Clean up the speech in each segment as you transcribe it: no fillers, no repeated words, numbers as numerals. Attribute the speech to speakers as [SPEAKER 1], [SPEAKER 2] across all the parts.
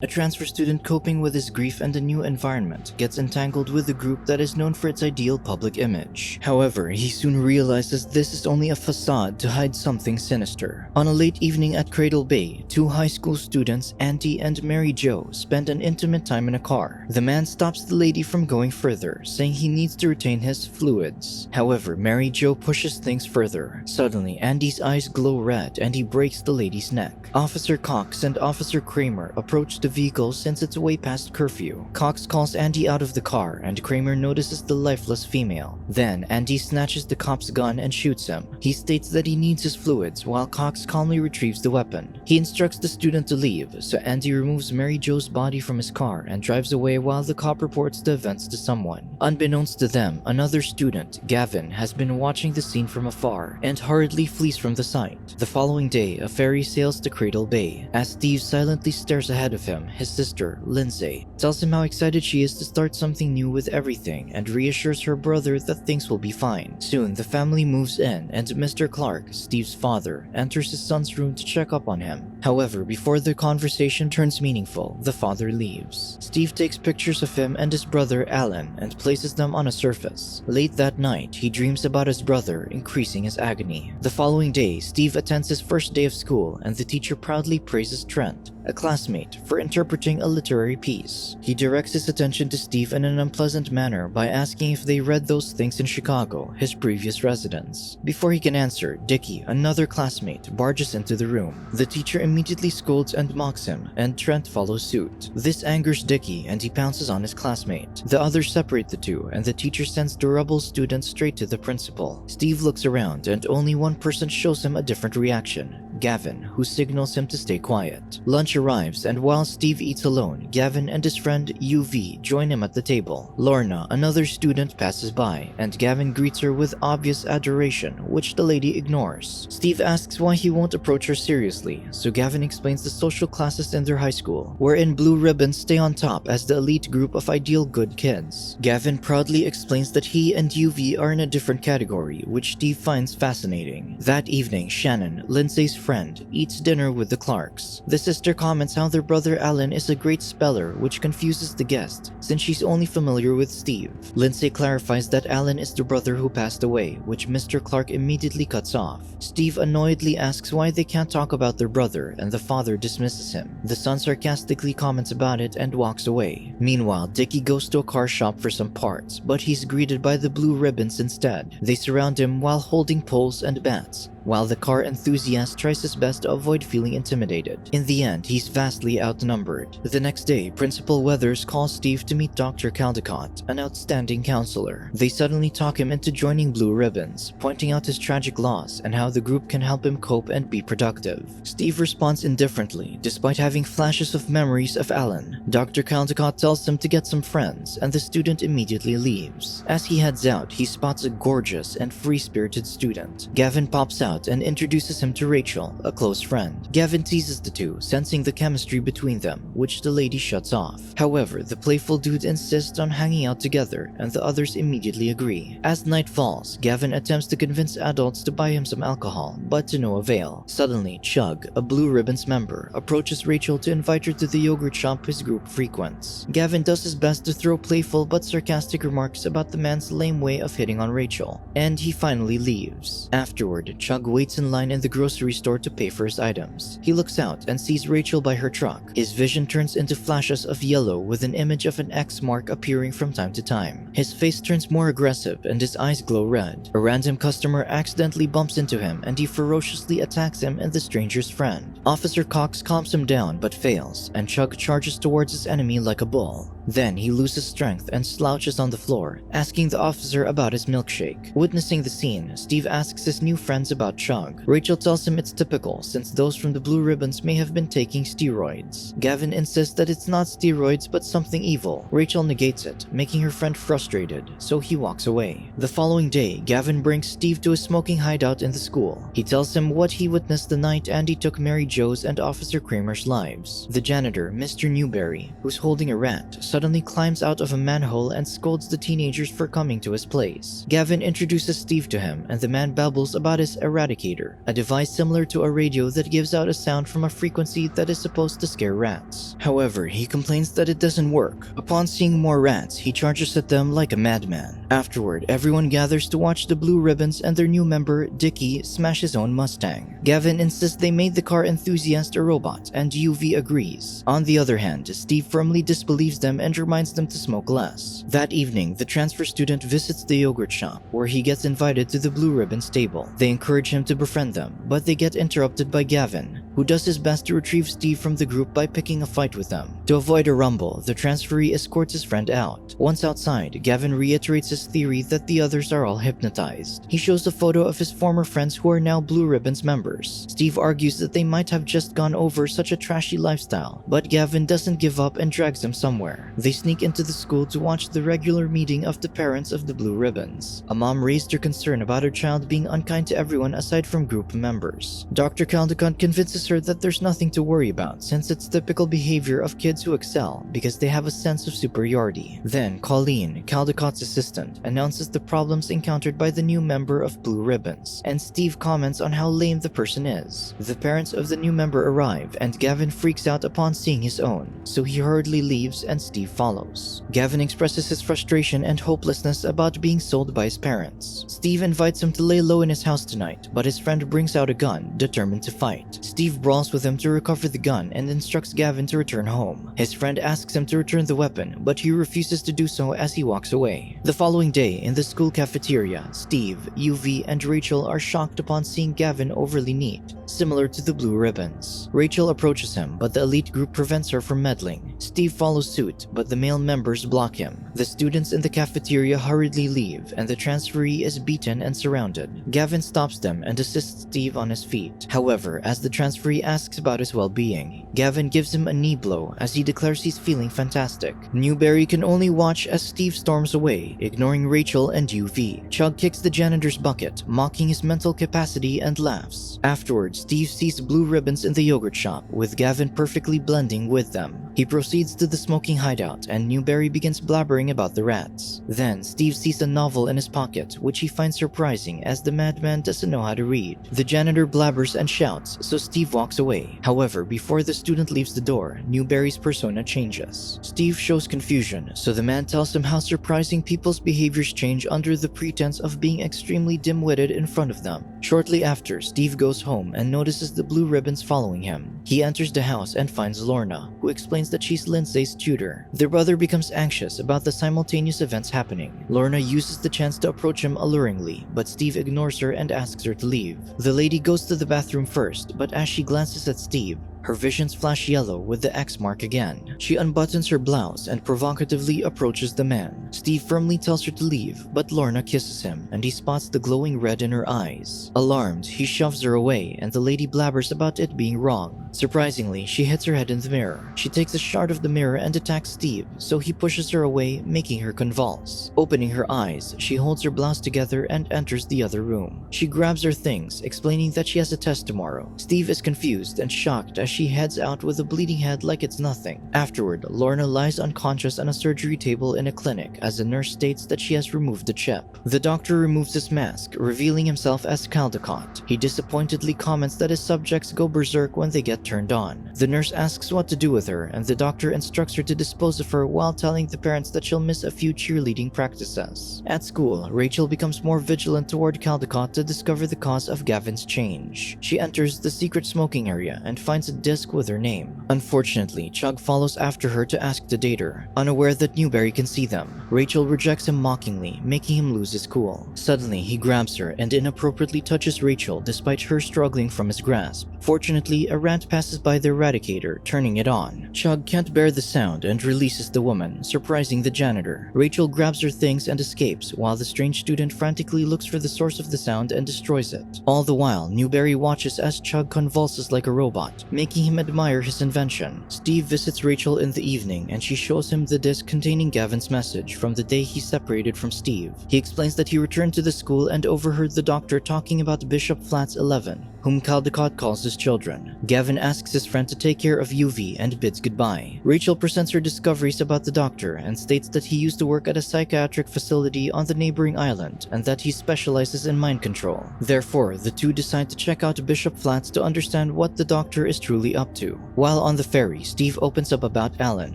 [SPEAKER 1] A transfer student coping with his grief and a new environment gets entangled with a group that is known for its ideal public image. However, he soon realizes this is only a facade to hide something sinister. On a late evening at Cradle Bay, two high school students, Andy and Mary Jo, spend an intimate time in a car. The man stops the lady from going further, saying he needs to retain his fluids. However, Mary Jo pushes things further. Suddenly, Andy's eyes glow red and he breaks the lady's neck. Officer Cox and Officer Kramer approach the vehicle since it's way past curfew. Cox calls Andy out of the car and Kramer notices the lifeless female. Then, Andy snatches the cop's gun and shoots him. He states that he needs his fluids while Cox calmly retrieves the weapon. He instructs the student to leave, so Andy removes Mary Jo's body from his car and drives away while the cop reports the events to someone. Unbeknownst to them, another student, Gavin, has been watching the scene from afar and hurriedly flees from the site. The following day, a ferry sails to Cradle Bay. As Steve silently stares ahead of him, his sister, Lindsay, tells him how excited she is to start something new with everything and reassures her brother that things will be fine. Soon, the family moves in and Mr. Clark, Steve's father, enters his son's room to check up on him. However, before the conversation turns meaningful, the father leaves. Steve takes pictures of him and his brother, Alan, and places them on a surface. Late that night, he dreams about his brother, increasing his agony. The following day, Steve attends his first day of school and the teacher proudly praises Trent, a classmate, for interpreting a literary piece. He directs his attention to Steve in an unpleasant manner by asking if they read those things in Chicago, his previous residence. Before he can answer, Dickie, another classmate, barges into the room. The teacher immediately scolds and mocks him, and Trent follows suit. This angers Dickie and he pounces on his classmate. The others separate the two and the teacher sends the rebel student straight to the principal. Steve looks around and only one person shows him a different reaction. Gavin, who signals him to stay quiet. Lunch arrives, and while Steve eats alone, Gavin and his friend UV join him at the table. Lorna, another student, passes by, and Gavin greets her with obvious adoration, which the lady ignores. Steve asks why he won't approach her seriously, so Gavin explains the social classes in their high school, wherein blue ribbons stay on top as the elite group of ideal good kids. Gavin proudly explains that he and UV are in a different category, which Steve finds fascinating. That evening, Shannon, Lindsay's friend, eats dinner with the Clarks. The sister comments how their brother Alan is a great speller, which confuses the guest since she's only familiar with Steve. Lindsay clarifies that Alan is the brother who passed away, which Mr. Clark immediately cuts off. Steve annoyedly asks why they can't talk about their brother and the father dismisses him. The son sarcastically comments about it and walks away. Meanwhile, Dickie goes to a car shop for some parts, but he's greeted by the blue ribbons instead. They surround him while holding poles and bats, while the car enthusiast tries his best to avoid feeling intimidated. In the end, he's vastly outnumbered. The next day, Principal Weathers calls Steve to meet Dr. Caldecott, an outstanding counselor. They suddenly talk him into joining Blue Ribbons, pointing out his tragic loss and how the group can help him cope and be productive. Steve responds indifferently, despite having flashes of memories of Alan. Dr. Caldecott tells him to get some friends, and the student immediately leaves. As he heads out, he spots a gorgeous and free-spirited student. Gavin pops out and introduces him to Rachel, a close friend. Gavin teases the two, sensing the chemistry between them, which the lady shuts off. However, the playful dude insists on hanging out together, and the others immediately agree. As night falls, Gavin attempts to convince adults to buy him some alcohol, but to no avail. Suddenly, Chug, a Blue Ribbons member, approaches Rachel to invite her to the yogurt shop his group frequents. Gavin does his best to throw playful but sarcastic remarks about the man's lame way of hitting on Rachel, and he finally leaves. Afterward, Chug waits in line in the grocery store to pay for his items. He looks out and sees Rachel by her truck. His vision turns into flashes of yellow with an image of an X mark appearing from time to time. His face turns more aggressive and his eyes glow red. A random customer accidentally bumps into him and he ferociously attacks him and the stranger's friend. Officer Cox calms him down but fails, and Chug charges towards his enemy like a bull. Then he loses strength and slouches on the floor, asking the officer about his milkshake. Witnessing the scene, Steve asks his new friends about Chug. Rachel tells him it's typical since those from the Blue Ribbons may have been taking steroids. Gavin insists that it's not steroids but something evil. Rachel negates it, making her friend frustrated, so he walks away. The following day, Gavin brings Steve to a smoking hideout in the school. He tells him what he witnessed the night Andy took Mary Jo's and Officer Kramer's lives. The janitor, Mr. Newberry, who's holding a rat, suddenly climbs out of a manhole and scolds the teenagers for coming to his place. Gavin introduces Steve to him, and the man babbles about his Eradicator, a device similar to a radio that gives out a sound from a frequency that is supposed to scare rats. However, he complains that it doesn't work. Upon seeing more rats, he charges at them like a madman. Afterward, everyone gathers to watch the Blue Ribbons and their new member, Dickie, smash his own Mustang. Gavin insists they made the car enthusiast a robot, and UV agrees. On the other hand, Steve firmly disbelieves them and reminds them to smoke less. That evening, the transfer student visits the yogurt shop, where he gets invited to the Blue Ribbons table. They encourage him to befriend them, but they get interrupted by Gavin, who does his best to retrieve Steve from the group by picking a fight with them. To avoid a rumble, the transferee escorts his friend out. Once outside, Gavin reiterates his theory that the others are all hypnotized. He shows a photo of his former friends who are now Blue Ribbons members. Steve argues that they might have just gone over such a trashy lifestyle, but Gavin doesn't give up and drags them somewhere. They sneak into the school to watch the regular meeting of the parents of the Blue Ribbons. A mom raised her concern about her child being unkind to everyone aside from group members. Dr. Caldecott convinces her that there's nothing to worry about since it's typical behavior of kids who excel because they have a sense of superiority. Then Colleen, Caldecott's assistant, announces the problems encountered by the new member of Blue Ribbons, and Steve comments on how lame the person is. The parents of the new member arrive, and Gavin freaks out upon seeing his own, so he hurriedly leaves and Steve follows. Gavin expresses his frustration and hopelessness about being sold by his parents. Steve invites him to lay low in his house tonight, but his friend brings out a gun, determined to fight. Steve brawls with him to recover the gun and instructs Gavin to return home. His friend asks him to return the weapon, but he refuses to do so as he walks away. The following day, in the school cafeteria, Steve, UV, and Rachel are shocked upon seeing Gavin overly neat, similar to the Blue Ribbons. Rachel approaches him, but the elite group prevents her from meddling. Steve follows suit, but the male members block him. The students in the cafeteria hurriedly leave, and the transferee is beaten and surrounded. Gavin stops them and assists Steve on his feet. However, as the transferee asks about his well-being, Gavin gives him a knee blow as he declares he's feeling fantastic. Newberry can only watch as Steve storms away, ignoring Rachel and UV. Chug kicks the janitor's bucket, mocking his mental capacity, and laughs. Afterwards, Steve sees Blue Ribbons in the yogurt shop, with Gavin perfectly blending with them. He proceeds to the smoking hideout, and Newberry begins blabbering about the rats. Then, Steve sees a novel in his pocket, which he finds surprising as the madman doesn't know how to read. The janitor blabbers and shouts, so Steve walks away. However, before the student leaves the door, Newberry's persona changes. Steve shows confusion, so the man tells him how surprising people's behaviors change under the pretense of being extremely dim-witted in front of them. Shortly after, Steve goes home and notices the Blue Ribbons following him. He enters the house and finds Lorna, who explains that she's Lindsay's tutor. Their brother becomes anxious about the simultaneous events happening. Lorna uses the chance to approach him alluringly, but Steve ignores her and asks her to leave. The lady goes to the bathroom first, but as she glances at Steve, her visions flash yellow with the X mark again. She unbuttons her blouse and provocatively approaches the man. Steve firmly tells her to leave, but Lorna kisses him, and he spots the glowing red in her eyes. Alarmed, he shoves her away, and the lady blabbers about it being wrong. Surprisingly, she hits her head in the mirror. She takes a shard of the mirror and attacks Steve, so he pushes her away, making her convulse. Opening her eyes, she holds her blouse together and enters the other room. She grabs her things, explaining that she has a test tomorrow. Steve is confused and shocked as she heads out with a bleeding head like it's nothing. Afterward, Lorna lies unconscious on a surgery table in a clinic as the nurse states that she has removed the chip. The doctor removes his mask, revealing himself as Caldecott. He disappointedly comments that his subjects go berserk when they get turned on. The nurse asks what to do with her, and the doctor instructs her to dispose of her while telling the parents that she'll miss a few cheerleading practices. At school, Rachel becomes more vigilant toward Caldecott to discover the cause of Gavin's change. She enters the secret smoking area and finds a disc with her name. Unfortunately, Chug follows after her to ask to date her, unaware that Newberry can see them. Rachel rejects him mockingly, making him lose his cool. Suddenly, he grabs her and inappropriately touches Rachel despite her struggling from his grasp. Fortunately, a rat passes by the Eradicator, turning it on. Chug can't bear the sound and releases the woman, surprising the janitor. Rachel grabs her things and escapes, while the strange student frantically looks for the source of the sound and destroys it. All the while, Newberry watches as Chug convulses like a robot, making him admire his invention. Steve visits Rachel in the evening, and she shows him the disc containing Gavin's message from the day he separated from Steve. He explains that he returned to the school and overheard the doctor talking about Bishop Flats 11, whom Caldecott calls his children. Gavin asks his friend to take care of UV and bids goodbye. Rachel presents her discoveries about the doctor and states that he used to work at a psychiatric facility on the neighboring island and that he specializes in mind control. Therefore, the two decide to check out Bishop Flats to understand what the doctor is truly up to. While on the ferry, Steve opens up about Alan,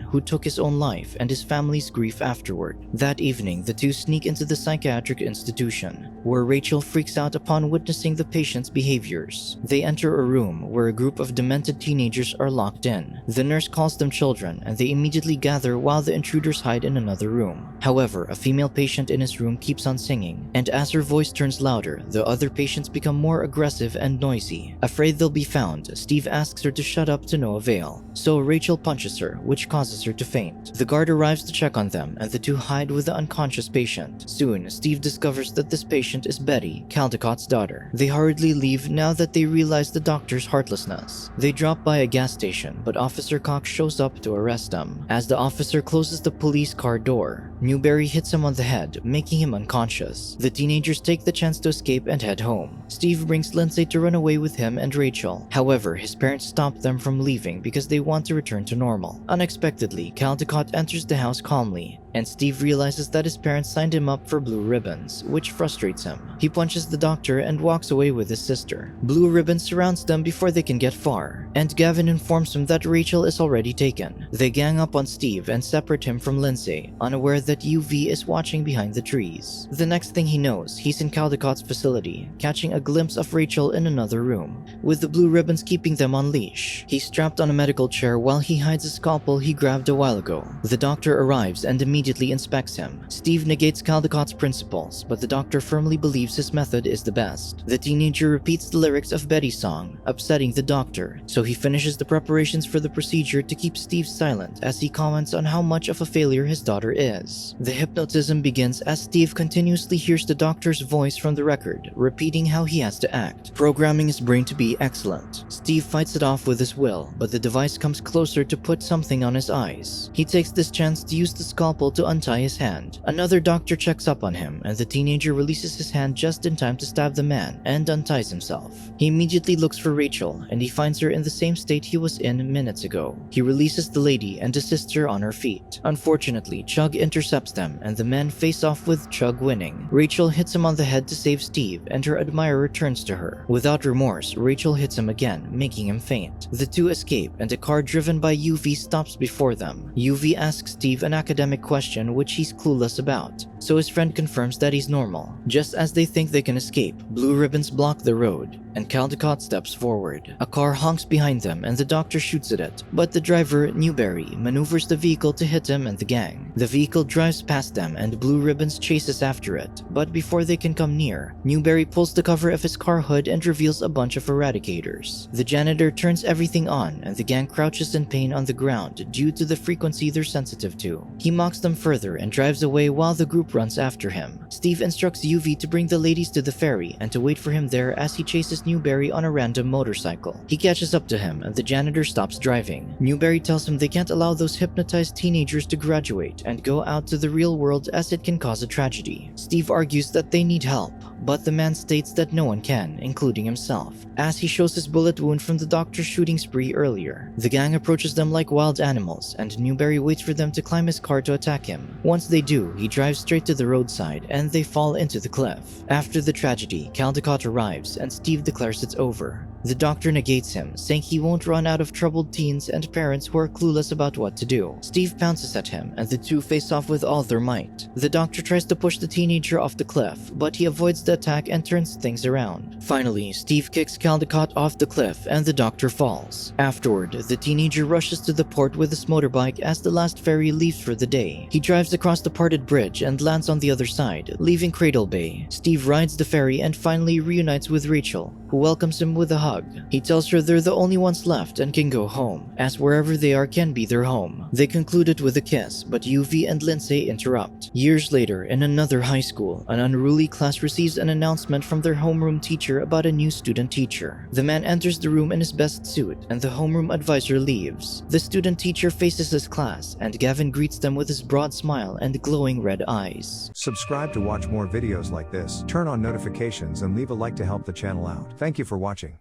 [SPEAKER 1] who took his own life, and his family's grief afterward. That evening, the two sneak into the psychiatric institution, where Rachel freaks out upon witnessing the patient's behaviors. They enter a room where a group of demented teenagers are locked in. The nurse calls them children, and they immediately gather while the intruders hide in another room. However, a female patient in his room keeps on singing, and as her voice turns louder, the other patients become more aggressive and noisy. Afraid they'll be found, Steve asks her to shut up to no avail. So Rachel punches her, which causes her to faint. The guard arrives to check on them, and the two hide with the unconscious patient. Soon, Steve discovers that this patient is Betty, Caldecott's daughter. They hurriedly leave now that they realize the doctor's heartlessness. They drop by a gas station, but Officer Cox shows up to arrest them. As the officer closes the police car door, Newberry hits him on the head, making him unconscious. The teenagers take the chance to escape and head home. Steve brings Lindsay to run away with him and Rachel. However, his parents stop them from leaving because they want to return to normal. Unexpectedly, Caldecott enters the house calmly, and Steve realizes that his parents signed him up for blue ribbons, which frustrates him. He punches the doctor and walks away with his sister. Blue ribbon surrounds them before they can get far, and Gavin informs him that Rachel is already taken. They gang up on Steve and separate him from Lindsay, unaware that UV is watching behind the trees. The next thing he knows, he's in Caldecott's facility, catching a glimpse of Rachel in another room, with the blue ribbons keeping them on leash. He's strapped on a medical chair while he hides a scalpel he grabbed a while ago. The doctor arrives and immediately inspects him. Steve negates Caldecott's principles, but the doctor firmly believes his method is the best. The teenager repeats the lyrics of Betty's song, upsetting the doctor, so he finishes the preparations for the procedure to keep Steve silent as he comments on how much of a failure his daughter is. The hypnotism begins as Steve continuously hears the doctor's voice from the record, repeating how he has to act, programming his brain to be excellent. Steve fights it off with his will, but the device comes closer to put something on his eyes. He takes this chance to use the scalpel to untie his hand. Another doctor checks up on him, and the teenager releases his hand just in time to stab the man and unties himself. He immediately looks for Rachel, and he finds her in the same state he was in minutes ago. He releases the lady and assists her on her feet. Unfortunately, Chug intercepts them, and the men face off with Chug winning. Rachel hits him on the head to save Steve, and her admirer turns to her. Without remorse, Rachel hits him again, making him faint. The two escape, and a car driven by UV stops before them. UV asks Steve an academic question which he's clueless about, so his friend confirms that he's normal. Just as they think they can escape, blue ribbons block the road, and Caldecott steps forward. A car honks behind them and the doctor shoots at it, but the driver, Newberry, maneuvers the vehicle to hit him and the gang. The vehicle drives past them and Blue Ribbons chases after it, but before they can come near, Newberry pulls the cover of his car hood and reveals a bunch of eradicators. The janitor turns everything on and the gang crouches in pain on the ground due to the frequency they're sensitive to. He mocks them further and drives away while the group runs after him. Steve instructs UV to bring the ladies to the ferry and to wait for him there as he chases Newberry on a random motorcycle. He catches up to him and the janitor stops driving. Newberry tells him they can't allow those hypnotized teenagers to graduate and go out to the real world as it can cause a tragedy. Steve argues that they need help, but the man states that no one can, including himself, as he shows his bullet wound from the doctor's shooting spree earlier. The gang approaches them like wild animals, and Newberry waits for them to climb his car to attack him. Once they do, he drives straight to the roadside, and they fall into the cliff. After the tragedy, Caldecott arrives, and Steve declares it's over. The doctor negates him, saying he won't run out of troubled teens and parents who are clueless about what to do. Steve pounces at him, and the two face off with all their might. The doctor tries to push the teenager off the cliff, but he avoids the attack and turns things around. Finally, Steve kicks Caldecott off the cliff, and the doctor falls. Afterward, the teenager rushes to the port with his motorbike as the last ferry leaves for the day. He drives across the parted bridge and lands on the other side, leaving Cradle Bay. Steve rides the ferry and finally reunites with Rachel, who welcomes him with a hug. He tells her they're the only ones left and can go home, as wherever they are can be their home. They conclude it with a kiss, but UV and Lindsay interrupt. Years later, in another high school, an unruly class receives an announcement from their homeroom teacher about a new student teacher. The man enters the room in his best suit, and the homeroom advisor leaves. The student teacher faces his class, and Gavin greets them with his broad smile and glowing red eyes.
[SPEAKER 2] Subscribe to watch more videos like this, turn on notifications and leave a like to help the channel out. Thank you for watching.